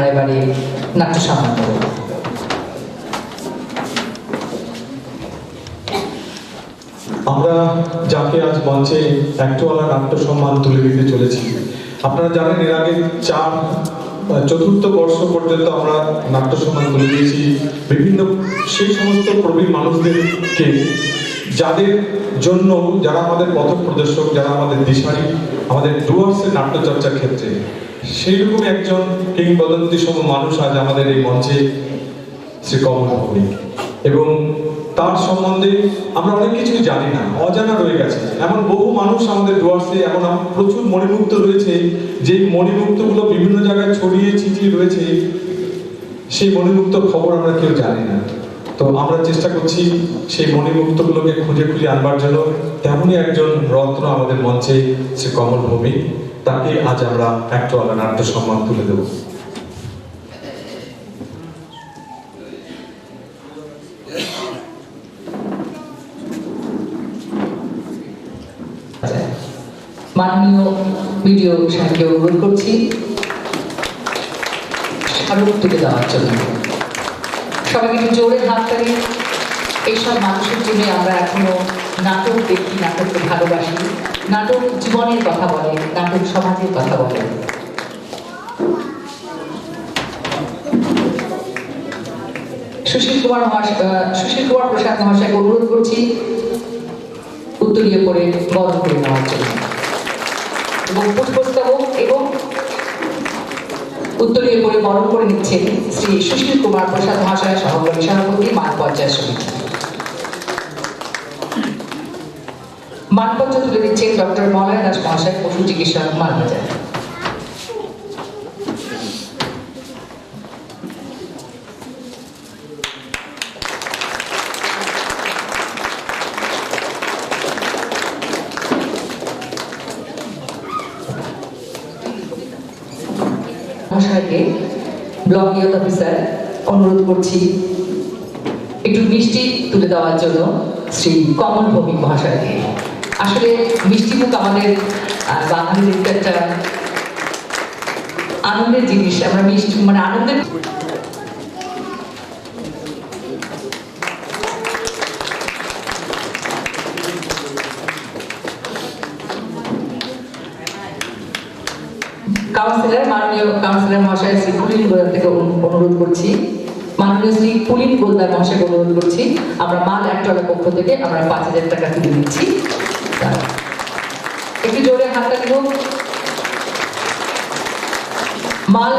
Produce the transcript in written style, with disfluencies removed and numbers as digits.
এবারে নাট্য সম্মান দেব। আমরা যাকে আজ মঞ্চে একটোয়ালা নাট্য সম্মান তুলে দিতে চলেছি, আপনারা জানেন এর আগে চতুর্থ বর্ষ পর্যন্ত আমরা নাট্য সম্মান তুলে দিয়েছি বিভিন্ন সেই সমস্ত প্রবীণ মানুষদেরকে যাদের জন্য, যারা আমাদের পথ প্রদর্শক, যারা আমাদের দিশারি, আমাদের ডুয়ার্সের নাট্যচর্চার ক্ষেত্রে সেই রকম একজন কিংবদন্তি সম মানুষ আজ আমাদের এই মঞ্চে, শ্রী কমল ভৌমিক। এবং তার সম্বন্ধে আমরা অনেক কিছুই জানি না, অজানা রয়ে গেছে। এমন বহু মানুষ আমাদের ডুয়ার্সে, এমন প্রচুর মণিমুক্ত রয়েছে, যে মণিমুক্তগুলো বিভিন্ন জায়গায় ছড়িয়ে ছিটিয়ে রয়েছে, সেই মণিমুক্ত খবর আমরা কেউ জানি না। তো আমরা চেষ্টা করছি সেই মণিমুক্তগুলোকে খুঁজে খুঁজে আনবার জন্য। তেমনই একজন রত্ন আমাদের মঞ্চে, শ্রী কমল ভৌমিক। তাকে আজ আমরা একটোয়ালা নাট্য সম্মান তুলে দেব। মাননীয় ভিডিও সাহেবকে অনুরোধ করছি স্মারক তুলে দেওয়ার জন্য। সবাই কিন্তু জোরে হাত তালি। এইসব মানুষের জন্য আমরা এখনো নাটক দেখি, নাটককে ভালোবাসি। নাটক জীবনের কথা বলে, নাটক সমাজের কথা বলে। সুশীল কুমার প্রসাদ মহাশয়কে অনুরোধ করছি উত্তরীয় পরে বরণ করে নেওয়ার জন্য, এবং পুষ্পস্তবক এবং উত্তরীয় পরে বরণ করে নিচ্ছেন শ্রী সুশীল কুমার প্রসাদ মহাশয়, সহকারী সভাপতি, মান পঞ্চায়েত সমিতি। মানপত্র তুলে দিচ্ছেন ডক্টর মলয় দাস মহাশয়, পশু চিকিৎসক, মালবাজার। মহাশয়কে ব্লক ইউথ অফিসার অনুরোধ করছি একটু মিষ্টি তুলে দেওয়ার জন্য শ্রী কমল ভৌমিক মহাশয়কে। আসলে মিষ্টি মুখ আমাদের বাঙালিদের একটা আনন্দের জিনিস। আমরা মিষ্টি মানে আনন্দের কাউন্সিলর, মাননীয় কাউন্সিলর মহাশয় শ্রী পুলিন গোলদার থেকে অনুরোধ করছি, মাননীয় শ্রী পুলিন গোলদার মহাশয়কে অনুরোধ করছি, আমরা মাল একটোয়ালা পক্ষ থেকে আমরা 5,000 টাকা তুলে দিচ্ছি। একটু জোরে হাততালি হোক। মাল